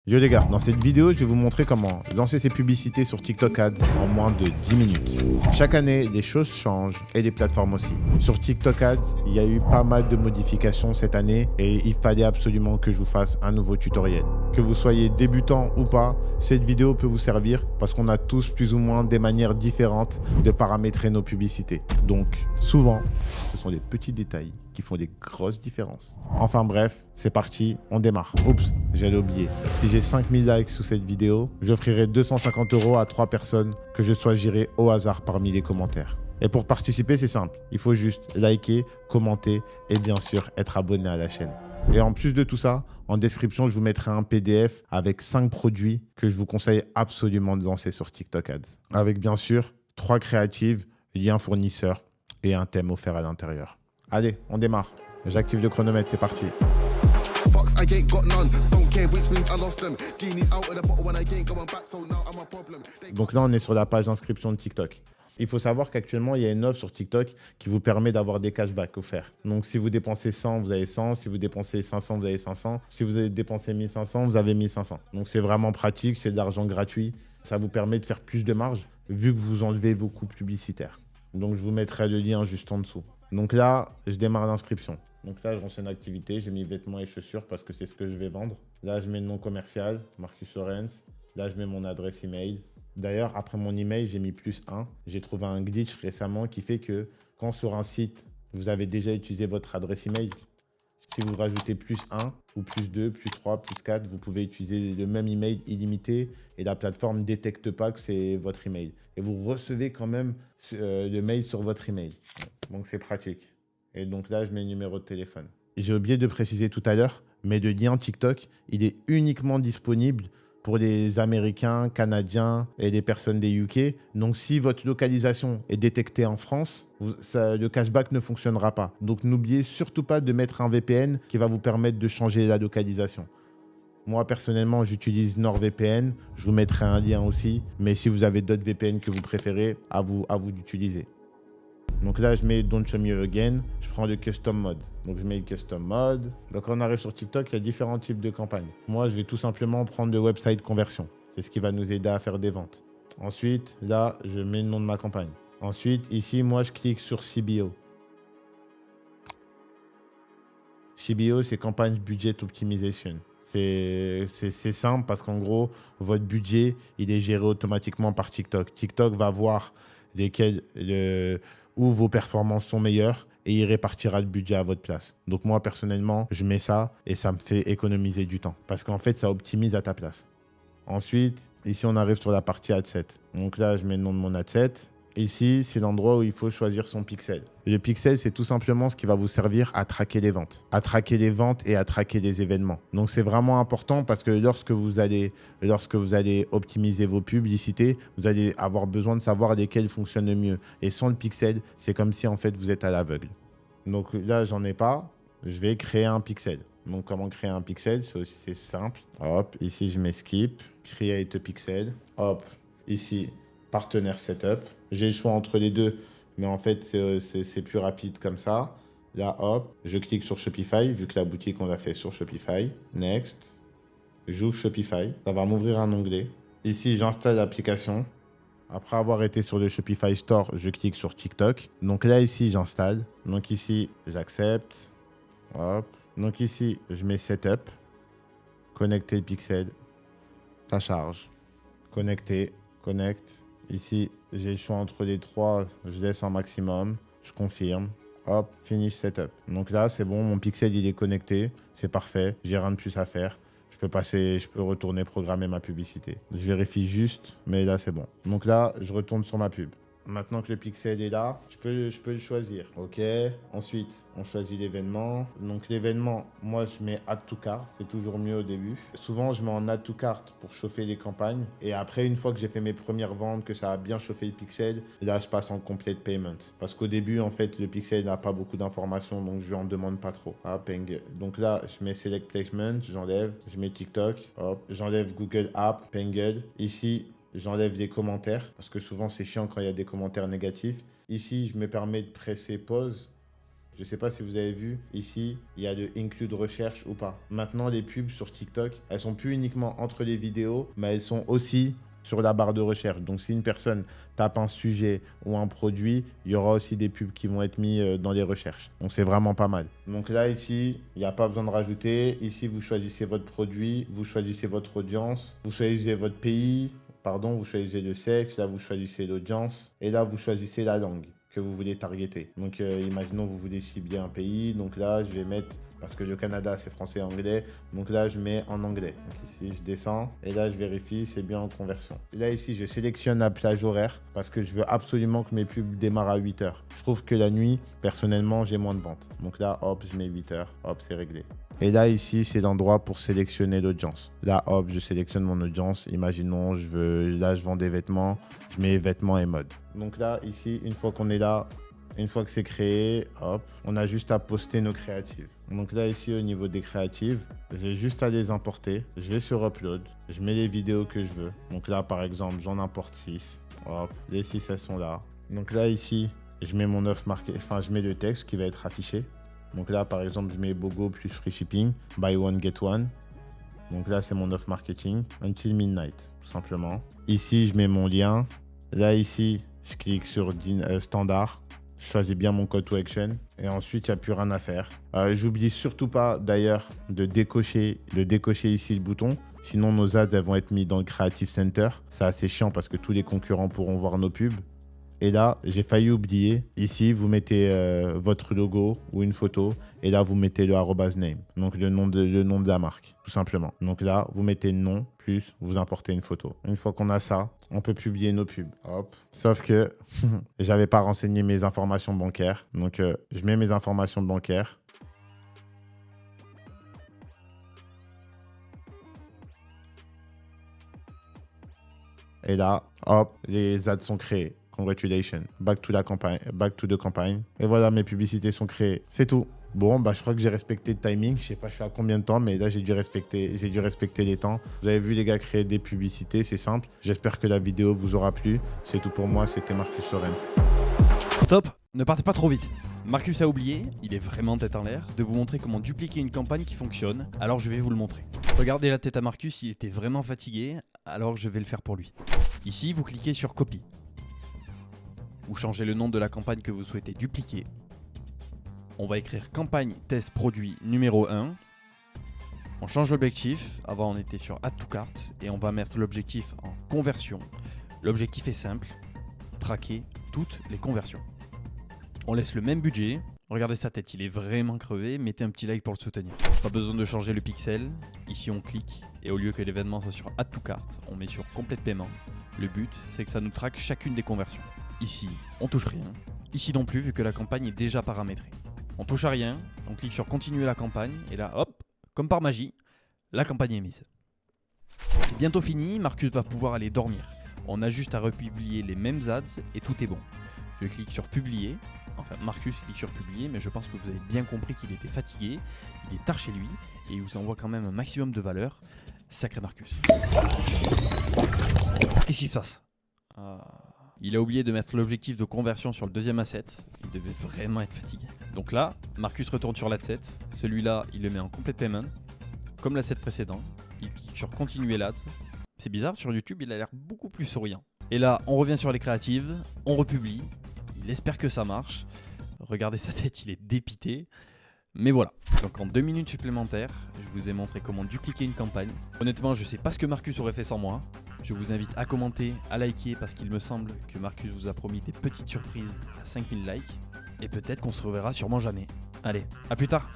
Yo les gars, dans cette vidéo, je vais vous montrer comment lancer ses publicités sur TikTok Ads en moins de 10 minutes. Chaque année, les choses changent et les plateformes aussi. Sur TikTok Ads, il y a eu pas mal de modifications cette année et il fallait absolument que je vous fasse un nouveau tutoriel. Que vous soyez débutant ou pas, cette vidéo peut vous servir parce qu'on a tous plus ou moins des manières différentes de paramétrer nos publicités. Donc, souvent, ce sont des petits détails qui font des grosses différences. Enfin bref, c'est parti, on démarre. Oups, j'allais oublier. Si j'ai 5000 likes sous cette vidéo, j'offrirai 250 € à 3 personnes que je choisirai au hasard parmi les commentaires. Et pour participer, c'est simple. Il faut juste liker, commenter et bien sûr être abonné à la chaîne. Et en plus de tout ça, en description, je vous mettrai un PDF avec 5 produits que je vous conseille absolument de lancer sur TikTok Ads. Avec bien sûr 3 créatives, liens fournisseurs et un thème offert à l'intérieur. Allez, on démarre. J'active le chronomètre, c'est parti. Donc là, on est sur la page d'inscription de TikTok. Il faut savoir qu'actuellement, il y a une offre sur TikTok qui vous permet d'avoir des cashbacks offerts. Donc, si vous dépensez 100, vous avez 100. Si vous dépensez 500, vous avez 500. Si vous avez dépensé 1500, vous avez 1500. Donc, c'est vraiment pratique. C'est de l'argent gratuit. Ça vous permet de faire plus de marge vu que vous enlevez vos coûts publicitaires. Donc, je vous mettrai le lien juste en dessous. Donc là, je démarre l'inscription. Donc là, je lance une activité. J'ai mis vêtements et chaussures parce que c'est ce que je vais vendre. Là, je mets le nom commercial, Marcus Lorenz. Là, je mets mon adresse email. D'ailleurs, après mon email, j'ai mis +1. J'ai trouvé un glitch récemment qui fait que quand sur un site, vous avez déjà utilisé votre adresse email, si vous rajoutez +1 ou +2, +3, +4, vous pouvez utiliser le même email illimité et la plateforme ne détecte pas que c'est votre email. Et vous recevez quand même le mail sur votre email. Donc, c'est pratique. Et donc là, je mets le numéro de téléphone. J'ai oublié de préciser tout à l'heure, mais le lien TikTok, il est uniquement disponible pour les Américains, Canadiens et les personnes des UK. Donc, si votre localisation est détectée en France, le cashback ne fonctionnera pas. Donc, n'oubliez surtout pas de mettre un VPN qui va vous permettre de changer la localisation. Moi, personnellement, j'utilise NordVPN. Je vous mettrai un lien aussi. Mais si vous avez d'autres VPN que vous préférez, à vous d'utiliser. Donc là, je mets Don't Show Me Again. Je prends le Custom Mode. Donc, je mets le Custom Mode. Donc, quand on arrive sur TikTok, il y a différents types de campagnes. Moi, je vais tout simplement prendre le website conversion. C'est ce qui va nous aider à faire des ventes. Ensuite, là, je mets le nom de ma campagne. Ensuite, ici, moi, je clique sur CBO. CBO, c'est Campagne Budget Optimization. C'est simple parce qu'en gros, votre budget, il est géré automatiquement par TikTok. TikTok va voir où vos performances sont meilleures et il répartira le budget à votre place. Donc moi, personnellement, je mets ça et ça me fait économiser du temps parce qu'en fait, ça optimise à ta place. Ensuite, ici, on arrive sur la partie adset. Donc là, je mets le nom de mon adset. Ici, c'est l'endroit où il faut choisir son pixel. Le pixel, c'est tout simplement ce qui va vous servir à traquer les ventes. À traquer les ventes et à traquer les événements. Donc, c'est vraiment important parce que lorsque vous allez optimiser vos publicités, vous allez avoir besoin de savoir lesquelles fonctionnent le mieux. Et sans le pixel, c'est comme si en fait vous êtes à l'aveugle. Donc là, j'en ai pas. Je vais créer un pixel. Donc, comment créer un pixel? C'est simple. Hop, ici, je mets skip, create a pixel. Hop, ici, partenaire setup. J'ai le choix entre les deux, mais en fait, c'est plus rapide comme ça. Là, hop, je clique sur Shopify, vu que la boutique, on l'a fait sur Shopify. Next. J'ouvre Shopify. Ça va m'ouvrir un onglet. Ici, j'installe l'application. Après avoir été sur le Shopify Store, je clique sur TikTok. Donc là, ici, j'installe. Donc ici, j'accepte. Hop. Donc ici, je mets Setup. Connecter le pixel. Ça charge. Connecter. Connect. Ici, j'ai le choix entre les trois. Je laisse un maximum. Je confirme. Hop, finish setup. Donc là, c'est bon. Mon pixel, il est connecté. C'est parfait. J'ai rien de plus à faire. Je peux retourner programmer ma publicité. Je vérifie juste, mais là, c'est bon. Donc là, je retourne sur ma pub. Maintenant que le pixel est là, je peux le choisir. OK. Ensuite, on choisit l'événement. Donc l'événement, moi, je mets Add to Cart. C'est toujours mieux au début. Souvent, je mets en Add to Cart pour chauffer les campagnes. Et après, une fois que j'ai fait mes premières ventes, que ça a bien chauffé le pixel, là, je passe en Complete Payment. Parce qu'au début, en fait, le pixel n'a pas beaucoup d'informations, donc je lui en demande pas trop. Ah, ping. Donc là, je mets Select Placement, j'enlève. Je mets TikTok. Hop. J'enlève Google App, Pengle. Ici, j'enlève les commentaires parce que souvent c'est chiant quand il y a des commentaires négatifs. Ici, je me permets de presser pause. Je ne sais pas si vous avez vu, ici, il y a le include recherche ou pas. Maintenant, les pubs sur TikTok, elles sont plus uniquement entre les vidéos, mais elles sont aussi sur la barre de recherche. Donc, si une personne tape un sujet ou un produit, il y aura aussi des pubs qui vont être mis dans les recherches. Donc, c'est vraiment pas mal. Donc là, ici, il n'y a pas besoin de rajouter. Ici, vous choisissez votre produit, vous choisissez votre audience, vous choisissez votre pays, pardon, vous choisissez le sexe, là, vous choisissez l'audience et là, vous choisissez la langue que vous voulez targeter. Donc, imaginons vous voulez cibler un pays. Donc là, je vais mettre, parce que le Canada, c'est français et anglais. Donc là, je mets en anglais. Donc ici, je descends et là, je vérifie, c'est bien en conversion. Et là, ici, je sélectionne la plage horaire parce que je veux absolument que mes pubs démarrent à 8 heures. Je trouve que la nuit, personnellement, j'ai moins de ventes. Donc là, hop, je mets 8 heures. Hop, c'est réglé. Et là, ici, c'est l'endroit pour sélectionner l'audience. Là, hop, je sélectionne mon audience. Imaginons, là, je vends des vêtements. Je mets vêtements et mode. Donc là, ici, une fois qu'on est là, une fois que c'est créé, hop, on a juste à poster nos créatives. Donc là, ici, au niveau des créatives, j'ai juste à les importer. Je vais sur Upload. Je mets les vidéos que je veux. Donc là, par exemple, j'en importe 6. Hop, les 6, elles sont là. Donc là, ici, je mets mon offre marquée. Enfin, je mets le texte qui va être affiché. Donc là, par exemple, je mets BOGO plus free shipping, buy one, get one. Donc là, c'est mon offre marketing, until midnight, tout simplement. Ici, je mets mon lien. Là, ici, je clique sur standard. Je choisis bien mon call to action. Et ensuite, il n'y a plus rien à faire. J'oublie surtout pas, d'ailleurs, de décocher ici le bouton. Sinon, nos ads, elles vont être mises dans le Creative Center. C'est assez chiant parce que tous les concurrents pourront voir nos pubs. Et là, j'ai failli oublier. Ici, vous mettez votre logo ou une photo. Et là, vous mettez le @name. Donc, le nom de la marque, tout simplement. Donc là, vous mettez le nom, plus vous importez une photo. Une fois qu'on a ça, on peut publier nos pubs. Hop. Sauf que j'avais pas renseigné mes informations bancaires. Donc, je mets mes informations bancaires. Et là, hop, les ads sont créés. Congratulations. Back to the campagne. Et voilà, mes publicités sont créées. C'est tout. Bon, je crois que j'ai respecté le timing. Je sais pas, je suis à combien de temps, mais là, j'ai dû respecter les temps. Vous avez vu, les gars, créer des publicités, c'est simple. J'espère que la vidéo vous aura plu. C'est tout pour moi. C'était Marcus Lorenz. Stop, ne partez pas trop vite. Marcus a oublié, il est vraiment tête en l'air, de vous montrer comment dupliquer une campagne qui fonctionne. Alors je vais vous le montrer. Regardez la tête à Marcus, il était vraiment fatigué. Alors je vais le faire pour lui. Ici, vous cliquez sur Copy. Vous changez le nom de la campagne que vous souhaitez dupliquer. On va écrire campagne test produit numéro 1. On change l'objectif. Avant, on était sur Add to Cart et on va mettre l'objectif en conversion. L'objectif est simple, traquer toutes les conversions. On laisse le même budget. Regardez sa tête, il est vraiment crevé. Mettez un petit like pour le soutenir. Pas besoin de changer le pixel. Ici, on clique et au lieu que l'événement soit sur Add to Cart, on met sur complète paiement. Le but, c'est que ça nous traque chacune des conversions. Ici, on touche rien. Ici non plus, vu que la campagne est déjà paramétrée. On touche à rien, on clique sur continuer la campagne, et là, hop, comme par magie, la campagne est mise. C'est bientôt fini, Marcus va pouvoir aller dormir. On a juste à republier les mêmes ads, et tout est bon. Je clique sur publier, enfin Marcus clique sur publier, mais je pense que vous avez bien compris qu'il était fatigué, il est tard chez lui, et il vous envoie quand même un maximum de valeur. Sacré Marcus. Qu'est-ce qui se passe ? Il a oublié de mettre l'objectif de conversion sur le deuxième asset. Il devait vraiment être fatigué. Donc là, Marcus retourne sur l'adset. Celui-là, il le met en complete payment. Comme l'asset précédent. Il clique sur continuer l'ads. C'est bizarre, sur YouTube, il a l'air beaucoup plus souriant. Et là, on revient sur les créatives. On republie. Il espère que ça marche. Regardez sa tête, il est dépité. Mais voilà. Donc en 2 minutes supplémentaires, je vous ai montré comment dupliquer une campagne. Honnêtement, je sais pas ce que Marcus aurait fait sans moi. Je vous invite à commenter, à liker parce qu'il me semble que Marcus vous a promis des petites surprises à 5000 likes. Et peut-être qu'on se reverra sûrement jamais. Allez, à plus tard!